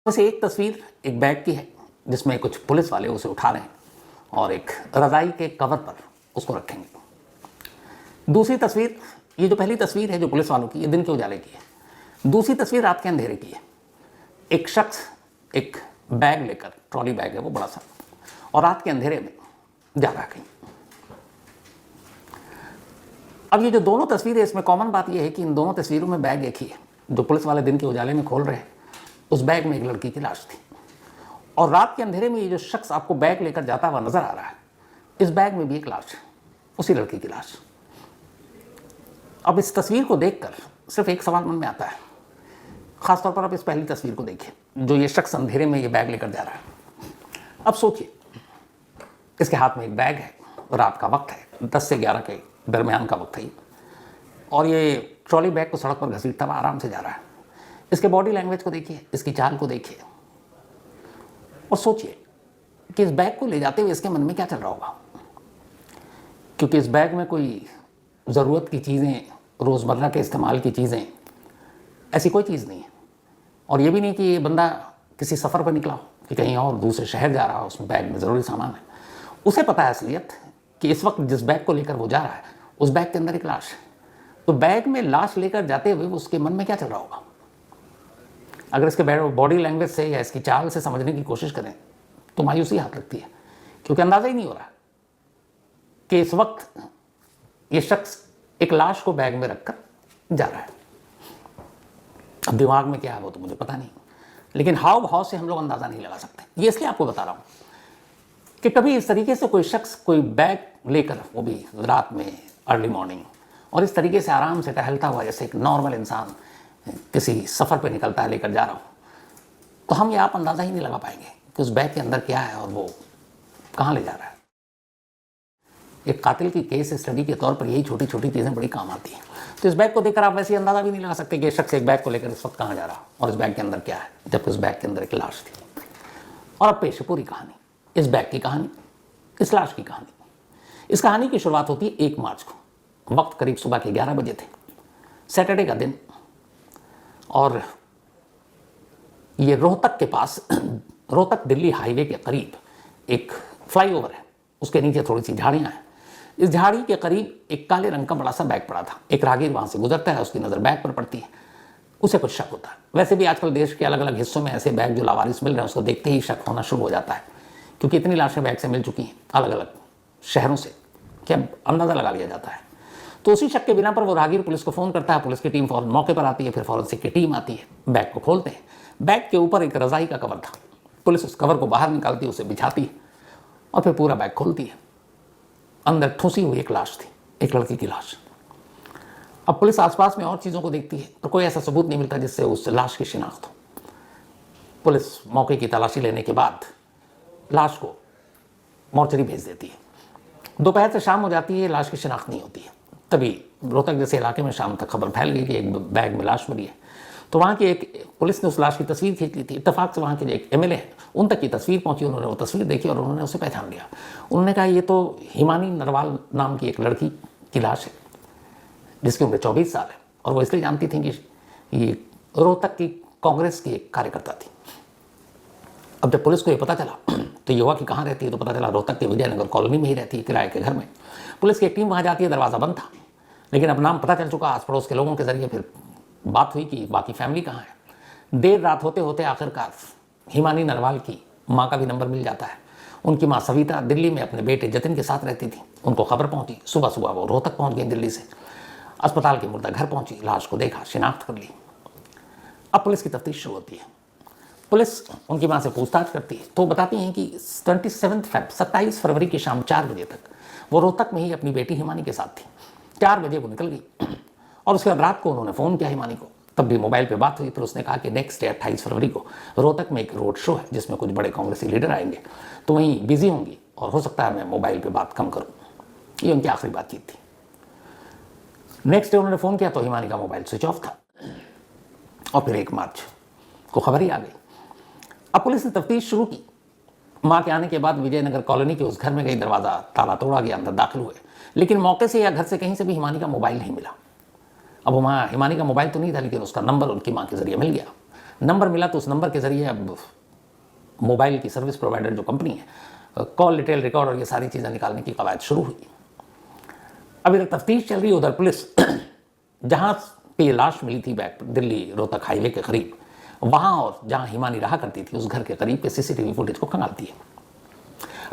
बस एक तस्वीर एक बैग की है जिसमें कुछ पुलिस वाले उसे उठा रहे हैं और एक रजाई के कवर पर उसको रखेंगे। दूसरी तस्वीर, ये जो पहली तस्वीर है जो पुलिस वालों की, ये दिन के उजाले की है। दूसरी तस्वीर रात के अंधेरे की है। एक शख्स एक बैग लेकर, ट्रॉली बैग है वो बड़ा सा, और रात के अंधेरे में जा रहा है कहीं। अब ये जो दोनों तस्वीरें, इसमें कॉमन बात यह है कि इन दोनों तस्वीरों में बैग एक ही है। जो पुलिस वाले दिन के उजाले में खोल रहे हैं, उस बैग में एक लड़की की लाश थी, और रात के अंधेरे में ये जो शख्स आपको बैग लेकर जाता हुआ नजर आ रहा है, इस बैग में भी एक लाश है, उसी लड़की की लाश। अब इस तस्वीर को देखकर सिर्फ एक सवाल मन में आता है, खासतौर पर आप इस पहली तस्वीर को देखिए, जो ये शख्स अंधेरे में ये बैग लेकर जा रहा है। अब सोचिए, इसके हाथ में एक बैग है, रात का वक्त है, 10 से 11 के दरमियान का वक्त है, और ये ट्रॉली बैग को सड़क पर घसीटता हुआ आराम से जा रहा है। इसके बॉडी लैंग्वेज को देखिए, इसकी चाल को देखिए, और सोचिए कि इस बैग को ले जाते हुए इसके मन में क्या चल रहा होगा। क्योंकि इस बैग में कोई ज़रूरत की चीज़ें, रोज़मर्रा के इस्तेमाल की चीज़ें, ऐसी कोई चीज़ नहीं है। और ये भी नहीं कि ये बंदा किसी सफ़र पर निकला हो कि कहीं और दूसरे शहर जा रहा हो, उसमें बैग में ज़रूरी सामान है। उसे पता है असलियत कि इस वक्त जिस बैग को लेकर वो जा रहा है, उस बैग के अंदर एक लाश है। तो बैग में लाश लेकर जाते हुए उसके मन में क्या चल रहा होगा। अगर इसके बॉडी लैंग्वेज से या इसकी चाल से समझने की कोशिश करें तो मायूसी हाथ लगती है, क्योंकि अंदाज़ा ही नहीं हो रहा कि इस वक्त ये शख्स एक लाश को बैग में रखकर जा रहा है। अब दिमाग में क्या है वो तो मुझे पता नहीं, लेकिन हाव भाव से हम लोग अंदाज़ा नहीं लगा सकते। ये इसलिए आपको बता रहा हूँ कि कभी इस तरीके से कोई शख्स कोई बैग लेकर, वो भी रात में अर्ली मॉर्निंग, और इस तरीके से आराम से टहलता हुआ जैसे एक नॉर्मल इंसान किसी सफ़र पे निकलता है लेकर जा रहा हो, तो हम ये आप अंदाज़ा ही नहीं लगा पाएंगे कि उस बैग के अंदर क्या है और वो कहाँ ले जा रहा है। एक कातिल की केस स्टडी के तौर पर यही छोटी छोटी चीज़ें बड़ी काम आती हैं। तो इस बैग को देखकर आप वैसे ही अंदाज़ा भी नहीं लगा सकते कि शख्स एक बैग को लेकर इस वक्त कहाँ जा रहा और इस बैग के अंदर क्या है, जबकि उस बैग के अंदर एक लाश थी। और अब पेश है पूरी कहानी, इस बैग की कहानी, इस लाश की कहानी। इस कहानी की शुरुआत होती है 1 मार्च को। वक्त करीब सुबह के 11 बजे थे, सैटरडे का दिन, और ये रोहतक के पास, रोहतक दिल्ली हाईवे के करीब एक फ्लाईओवर है, उसके नीचे थोड़ी सी झाड़ियाँ हैं। इस झाड़ी के करीब एक काले रंग का बड़ा सा बैग पड़ा था। एक राहगीर वहाँ से गुजरता है, उसकी नज़र बैग पर पड़ती है, उसे कुछ शक होता है। वैसे भी आजकल देश के अलग अलग हिस्सों में ऐसे बैग जो लावारिस मिल रहे हैं, उसको देखते ही शक होना शुरू हो जाता है, क्योंकि इतनी लाशें बैग से मिल चुकी हैं अलग अलग शहरों से कि अब अंदाज़ा लगा लिया जाता है। तो उसी शक के बिना पर वो राहगीर पुलिस को फ़ोन करता है। पुलिस की टीम फ़ौरन मौके पर आती है, फिर फॉरेंसिक की टीम आती है, बैग को खोलते हैं। बैग के ऊपर एक रज़ाई का कवर था। पुलिस उस कवर को बाहर निकालती है, उसे बिछाती है, और फिर पूरा बैग खोलती है। अंदर ठूसी हुई एक लाश थी, एक लड़की की लाश। अब पुलिस आसपास में और चीज़ों को देखती है, तो कोई ऐसा सबूत नहीं मिलता जिससे उस लाश की शिनाख्त हो। पुलिस मौके की तलाशी लेने के बाद लाश को मोर्चरी भेज देती है। दोपहर से शाम हो जाती है, लाश की शिनाख्त नहीं होती है। तभी रोहतक जैसे इलाके में शाम तक खबर फैल गई कि एक बैग में लाश मिली है। तो वहाँ की एक पुलिस ने उस लाश की तस्वीर खींच ली थी। इत्तेफाक से वहाँ के जो एक एमएलए हैं, उन तक की तस्वीर पहुँची। उन्होंने वो तस्वीर देखी और उन्होंने उसे पहचान लिया। उन्होंने कहा ये तो हिमानी नरवाल नाम की एक लड़की की लाश है, जिसकी उम्र 24 साल है, और वो इसलिए जानती थी कि ये रोहतक की कांग्रेस की एक कार्यकर्ता थी। अब जब पुलिस को ये पता चला तो ये हुआ कि कहाँ रहती है, तो पता चला रोहतक के विजयनगर कॉलोनी में ही रहती है, किराए के घर में। पुलिस की एक टीम वहाँ जाती है, दरवाज़ा बंद था, लेकिन अब नाम पता चल चुका। आस पड़ोस के लोगों के जरिए फिर बात हुई कि बाकी फैमिली कहाँ है। देर रात होते होते आखिरकार हिमानी नरवाल की माँ का भी नंबर मिल जाता है। उनकी माँ सविता दिल्ली में अपने बेटे जतिन के साथ रहती थी। उनको खबर पहुँची, सुबह सुबह वो रोहतक पहुँच गई दिल्ली से। अस्पताल के मुर्दा घर पहुँची, लाश को देखा, शिनाख्त कर ली। अब पुलिस की तफ्तीश शुरू होती है। पुलिस उनकी माँ से पूछताछ करती है, तो बताती हैं कि 27 फरवरी की शाम 4 बजे तक वो रोहतक में ही अपनी बेटी हिमानी के साथ थी। 4 बजे वो निकल गई, और उसके बाद रात को उन्होंने फ़ोन किया हिमानी को, तब भी मोबाइल पे बात हुई। फिर उसने कहा कि नेक्स्ट डे 28 फरवरी को रोहतक में एक रोड शो है, जिसमें कुछ बड़े कांग्रेसी लीडर आएंगे, तो वहीं बिजी होंगी, और हो सकता है मैं मोबाइल पे बात कम करूँ। ये उनकी आखिरी बातचीत थी। नेक्स्ट डे उन्होंने फ़ोन किया तो हिमानी का मोबाइल स्विच ऑफ था, और फिर 1 मार्च को खबर ही आ गई। अब पुलिस ने तफ्तीश शुरू की। माँ के आने के बाद विजयनगर कॉलोनी के उस घर में गई, दरवाज़ा ताला तोड़ा गया, अंदर दाखिल हुए, लेकिन मौके से या घर से कहीं से भी हिमानी का मोबाइल नहीं मिला। अब वहाँ हिमानी का मोबाइल तो नहीं था, लेकिन उसका नंबर उनकी माँ के जरिए मिल गया। नंबर मिला तो उस नंबर के ज़रिए अब मोबाइल की सर्विस प्रोवाइडर जो कंपनी है, कॉल डिटेल रिकॉर्ड और ये सारी चीज़ें निकालने की कवायद शुरू हुई। अब इधर तफ्तीश चल रही है, उधर पुलिस जहाँ पे ये लाश मिली थी बैक दिल्ली रोहतक हाईवे के करीब, वहाँ और जहाँ हिमानी रहा करती थी उस घर के करीब के सीसीटीवी फुटेज को खंगालती है।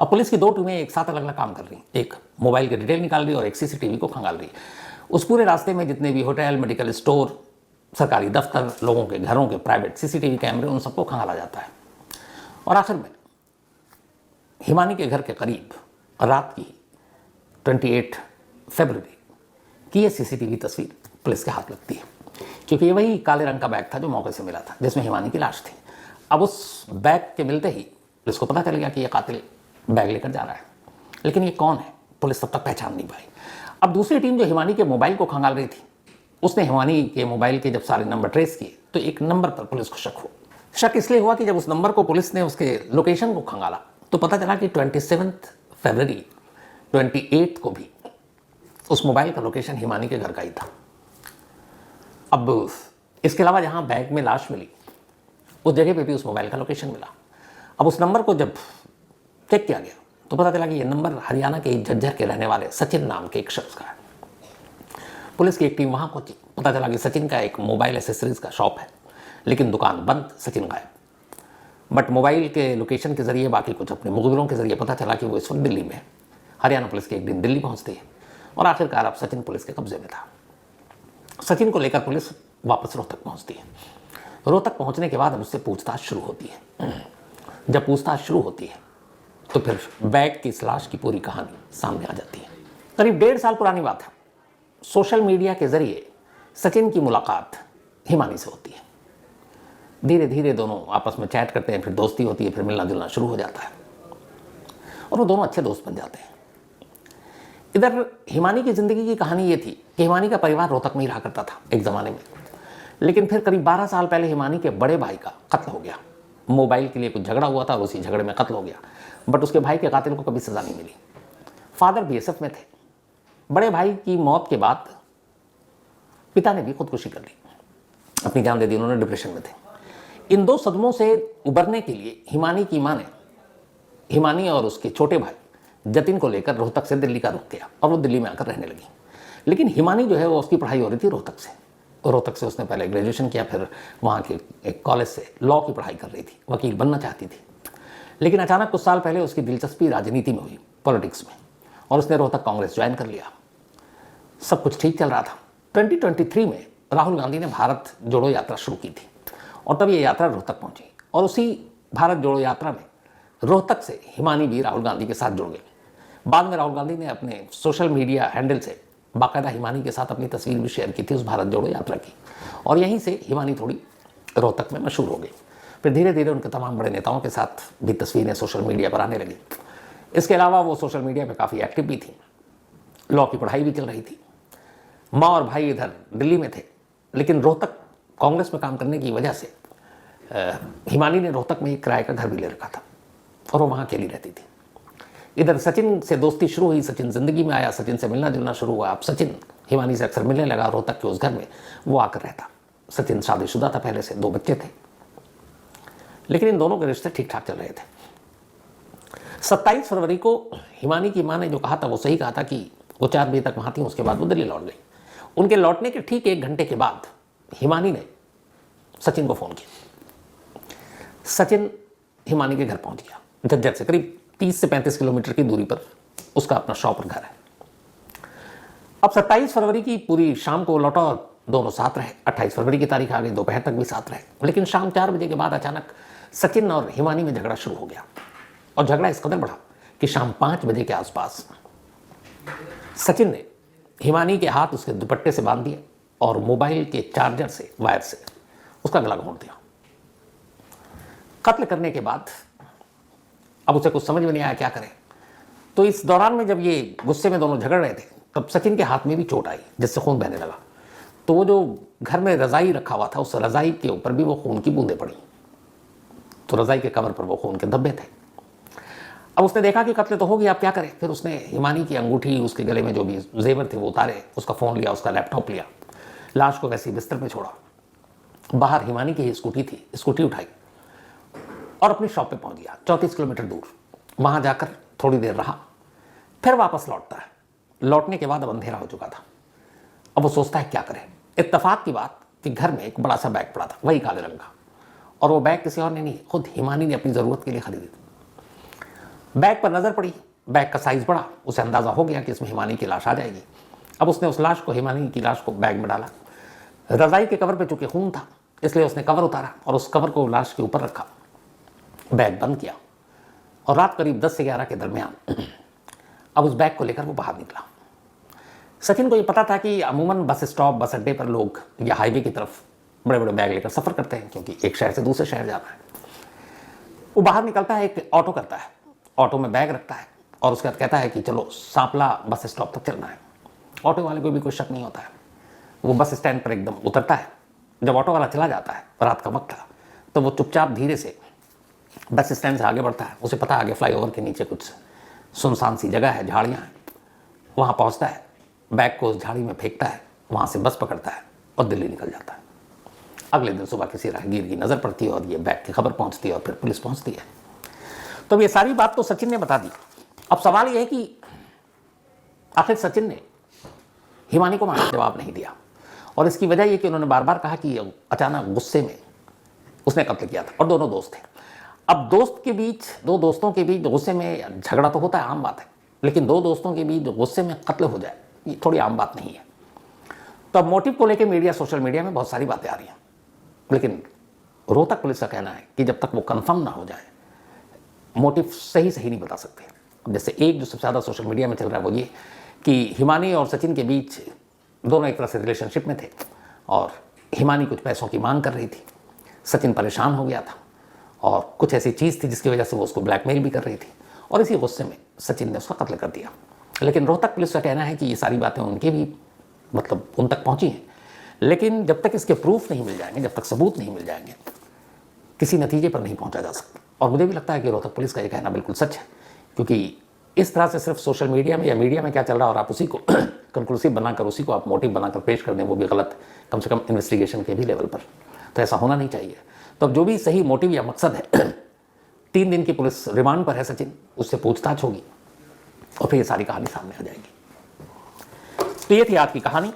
अब पुलिस की 2 टीमें एक साथ अलग अलग काम कर रही हैं, एक मोबाइल के डिटेल निकाल रही है और एक सीसीटीवी को खंगाल रही है। उस पूरे रास्ते में जितने भी होटल, मेडिकल स्टोर, सरकारी दफ्तर, लोगों के घरों के प्राइवेट सीसीटीवी कैमरे, उन सबको खंगाला जाता है। और आखिर में हिमानी के घर के करीब रात की 28 फरवरी की ये सीसीटीवी तस्वीर पुलिस के हाथ लगती है, क्योंकि ये वही काले रंग का बैग था जो मौके से मिला था जिसमें हिमानी की लाश थी। अब उस बैग के मिलते ही पुलिस को पता चल गया कि ये कातिल बैग लेकर जा रहा है, लेकिन ये कौन है पुलिस तब तक पहचान नहीं पाई। अब दूसरी टीम जो हिमानी के मोबाइल को खंगाल रही थी, उसने हिमानी के मोबाइल के जब सारे नंबर ट्रेस किए तो एक नंबर पर पुलिस को शक इसलिए हुआ कि जब उस नंबर को पुलिस ने उसके लोकेशन को खंगाला तो पता चला कि 27 फरवरी 28 को भी उस मोबाइल का लोकेशन हिमानी के घर का ही था। अब इसके अलावा जहाँ बैग में लाश मिली उस जगह पे भी उस मोबाइल का लोकेशन मिला। अब उस नंबर को जब चेक किया गया तो पता चला कि ये नंबर हरियाणा के झज्जर के रहने वाले सचिन नाम के एक शख्स का है। पुलिस की एक टीम वहाँ पहुंची, पता चला कि सचिन का एक मोबाइल एसेसरीज का शॉप है, लेकिन दुकान बंद, सचिन गायब। बट मोबाइल के लोकेशन के जरिए, बाकी कुछ अपने मुखबिरों के जरिए पता चला कि वो इस वक्त दिल्ली में है। हरियाणा पुलिस की एक दिन दिल्ली पहुंचती है और आखिरकार अब सचिन पुलिस के कब्जे में था। सचिन को लेकर पुलिस वापस रोहतक पहुंचती है। रोहतक पहुंचने के बाद अब उससे पूछताछ शुरू होती है। जब पूछताछ शुरू होती है तो फिर बैग की इस लाश की पूरी कहानी सामने आ जाती है। करीब 1.5 साल पुरानी बात है। सोशल मीडिया के जरिए सचिन की मुलाकात हिमानी से होती है। धीरे धीरे दोनों आपस में चैट करते हैं, फिर दोस्ती होती है, फिर मिलना जुलना शुरू हो जाता है और वो दोनों अच्छे दोस्त बन जाते हैं। इधर हिमानी की ज़िंदगी की कहानी ये थी कि हिमानी का परिवार रोहतक में ही रहा करता था एक ज़माने में, लेकिन फिर करीब 12 साल पहले हिमानी के बड़े भाई का कत्ल हो गया। मोबाइल के लिए कुछ झगड़ा हुआ था और उसी झगड़े में कत्ल हो गया, बट उसके भाई के कातिल को कभी सज़ा नहीं मिली। फादर बीएसएफ में थे। बड़े भाई की मौत के बाद पिता ने भी खुदकुशी कर ली, अपनी जान दे दी, उन्होंने डिप्रेशन में थे। इन 2 सदमों से उबरने के लिए हिमानी की माँ ने हिमानी और उसके छोटे भाई जतिन को लेकर रोहतक से दिल्ली का रुख किया और वो दिल्ली में आकर रहने लगी। लेकिन हिमानी जो है वो, उसकी पढ़ाई हो रही थी रोहतक से। रोहतक से उसने पहले ग्रेजुएशन किया, फिर वहाँ के एक कॉलेज से लॉ की पढ़ाई कर रही थी, वकील बनना चाहती थी। लेकिन अचानक कुछ साल पहले उसकी दिलचस्पी राजनीति में हुई, पॉलिटिक्स में, और उसने रोहतक कांग्रेस ज्वाइन कर लिया। सब कुछ ठीक चल रहा था। 2023 में राहुल गांधी ने भारत जोड़ो यात्रा शुरू की थी और तब ये यात्रा रोहतक पहुंची और उसी भारत जोड़ो यात्रा में रोहतक से हिमानी भी राहुल गांधी के साथ जुड़ गए। बाद में राहुल गांधी ने अपने सोशल मीडिया हैंडल से बाकायदा हिमानी के साथ अपनी तस्वीर भी शेयर की थी उस भारत जोड़ो यात्रा की, और यहीं से हिमानी थोड़ी रोहतक में मशहूर हो गई। फिर धीरे धीरे उनके तमाम बड़े नेताओं के साथ भी तस्वीरें सोशल मीडिया पर आने लगी। इसके अलावा वो सोशल मीडिया पर काफ़ी एक्टिव भी थी, लॉ की पढ़ाई भी चल रही थी। माँ और भाई इधर दिल्ली में थे, लेकिन रोहतक कांग्रेस में काम करने की वजह से हिमानी ने रोहतक में एक किराए का घर भी ले रखा था और वो वहाँ अकेली रहती थी। इधर सचिन से दोस्ती शुरू हुई, सचिन ज़िंदगी में आया, सचिन से मिलना जुलना शुरू हुआ। अब सचिन हिमानी से अक्सर मिलने लगा, रोहतक के उस घर में वो आकर रहता। सचिन शादीशुदा था पहले से, 2 बच्चे थे, लेकिन इन दोनों के रिश्ते ठीक ठाक चल रहे थे। 27 फरवरी को हिमानी की माँ ने जो कहा था वो सही कहा था कि वो 4 बजे तक वहाँ थी, उसके बाद वो दिल्ली लौट गई। उनके लौटने के ठीक 1 घंटे के बाद हिमानी ने सचिन को फ़ोन किया। सचिन हिमानी के घर पहुँच गया। झज्जर से करीब 30 से 35 किलोमीटर की दूरी पर उसका अपना शॉप और घर है। अब 27 फरवरी की पूरी शाम को लौटा और दोनों साथ रहे। 28 फरवरी की तारीख आ गई, दोपहर तक भी साथ रहे, लेकिन शाम 4 बजे के बाद अचानक सचिन और हिमानी में झगड़ा शुरू हो गया और झगड़ा इस कदर बढ़ा कि शाम 5 बजे के आसपास सचिन ने हिमानी के हाथ उसके दुपट्टे से बांध दिए और मोबाइल के चार्जर से, वायर से उसका गला घोंट दिया। कत्ल करने के बाद अब उसे कुछ समझ में नहीं आया क्या करे। तो इस दौरान में जब ये गुस्से में दोनों झगड़ रहे थे तब सचिन के हाथ में भी चोट आई जिससे खून बहने लगा। तो वो जो घर में रज़ाई रखा हुआ था उस रज़ाई के ऊपर भी वो खून की बूंदें पड़ी, तो रज़ाई के कवर पर वो खून के धब्बे थे। अब उसने देखा कि कत्ल तो हो गया, अब क्या करे। फिर उसने हिमानी की अंगूठी, उसके गले में जो भी जेवर थे वो उतारे, उसका फ़ोन लिया, उसका लैपटॉप लिया, लाश को वैसे ही बिस्तर में छोड़ा बाहर हिमानी की ही स्कूटी थी, स्कूटी उठाई और अपनी शॉप पे पहुंच गया 34 किलोमीटर दूर। वहां जाकर थोड़ी देर रहा, फिर वापस लौटता है। लौटने के बाद अब अंधेरा हो चुका था। अब वो सोचता है क्या करे। इत्तेफाक की बात कि घर में एक बड़ा सा बैग पड़ा था, वही काले रंग का, और वो बैग किसी और ने नहीं, खुद हिमानी ने अपनी ज़रूरत के लिए खरीदी थी। बैग पर नज़र पड़ी, बैग का साइज़ बड़ा, उसे अंदाज़ा हो गया कि इसमें हिमानी की लाश आ जाएगी। अब उसने उस लाश को, हिमानी की लाश को बैग में डाला। रज़ाई के कवर पे चूंकि खून था, इसलिए उसने कवर उतारा और उस कवर को लाश के ऊपर रखा, बैग बंद किया और रात करीब 10 से 11 के दरमियान अब उस बैग को लेकर वो बाहर निकला। सचिन को ये पता था कि अमूमन बस स्टॉप, बस अड्डे पर लोग या हाईवे की तरफ बड़े बड़े बैग लेकर सफ़र करते हैं, क्योंकि एक शहर से दूसरे शहर जाना है। वो बाहर निकलता है, एक ऑटो करता है, ऑटो में बैग रखता है और उसके बाद कहता है कि चलो सांपला बस स्टॉप तक चलना है। ऑटो वाले को भी कोई शक नहीं होता है। वो बस स्टैंड पर एकदम उतरता है। जब ऑटो वाला चला जाता है, रात का वक्त था, तो वो चुपचाप धीरे से बस स्टैंड से आगे बढ़ता है। उसे पता है आगे फ्लाईओवर के नीचे कुछ सुनसान सी जगह है, झाड़ियाँ हैं। वहाँ पहुँचता है, बैग को उस झाड़ी में फेंकता है, वहाँ से बस पकड़ता है और दिल्ली निकल जाता है। अगले दिन सुबह किसी राहगीर की नज़र पड़ती है और ये बैग की खबर पहुँचती है और फिर पुलिस पहुँचती है। तो ये सारी बात तो सचिन ने बता दी। अब सवाल ये है कि आखिर सचिन ने हिमानी को मानो जवाब नहीं दिया, और इसकी वजह ये कि उन्होंने बार बार कहा कि अचानक गुस्से में उसने कत्ल किया था, और दोनों दोस्त थे। अब दोस्त के बीच, दो दोस्तों के बीच गुस्से में झगड़ा तो होता है, आम बात है, लेकिन दो दोस्तों के बीच गुस्से में कत्ल हो जाए, ये थोड़ी आम बात नहीं है। तो अब मोटिव को लेकर मीडिया, सोशल मीडिया में बहुत सारी बातें आ रही हैं, लेकिन रोहतक पुलिस का कहना है कि जब तक वो कंफर्म ना हो जाए, मोटिव सही नहीं बता सकते। अब जैसे एक जो सबसे ज़्यादा सोशल मीडिया में चल रहा है वो ये कि हिमानी और सचिन के बीच दोनों एक तरह से रिलेशनशिप में थे और हिमानी कुछ पैसों की मांग कर रही थी। सचिन परेशान हो गया था और कुछ ऐसी चीज़ थी जिसकी वजह से वो उसको ब्लैकमेल भी कर रही थी, और इसी गुस्से में सचिन ने उसका कत्ल कर दिया। लेकिन रोहतक पुलिस का कहना है कि ये सारी बातें उनके भी मतलब उन तक पहुंची हैं, लेकिन जब तक इसके प्रूफ नहीं मिल जाएंगे, जब तक सबूत नहीं मिल जाएंगे, किसी नतीजे पर नहीं पहुंचा जा सकता। और मुझे भी लगता है कि रोहतक पुलिस का ये कहना बिल्कुल सच है, क्योंकि इस तरह से सिर्फ सोशल मीडिया में या मीडिया में क्या चल रहा है और आप उसी को कंक्लूसिव बनाकर, उसी को आप मोटिव बनाकर पेश कर दें, वो भी गलत, कम से कम इन्वेस्टिगेशन के भी लेवल पर। तो ऐसा होना नहीं चाहिए। तो अब जो भी सही मोटिव या मकसद है, 3 दिन की पुलिस रिमांड पर है सचिन, उससे पूछताछ होगी और फिर ये सारी कहानी सामने आ जाएगी। तो ये थी आज की कहानी।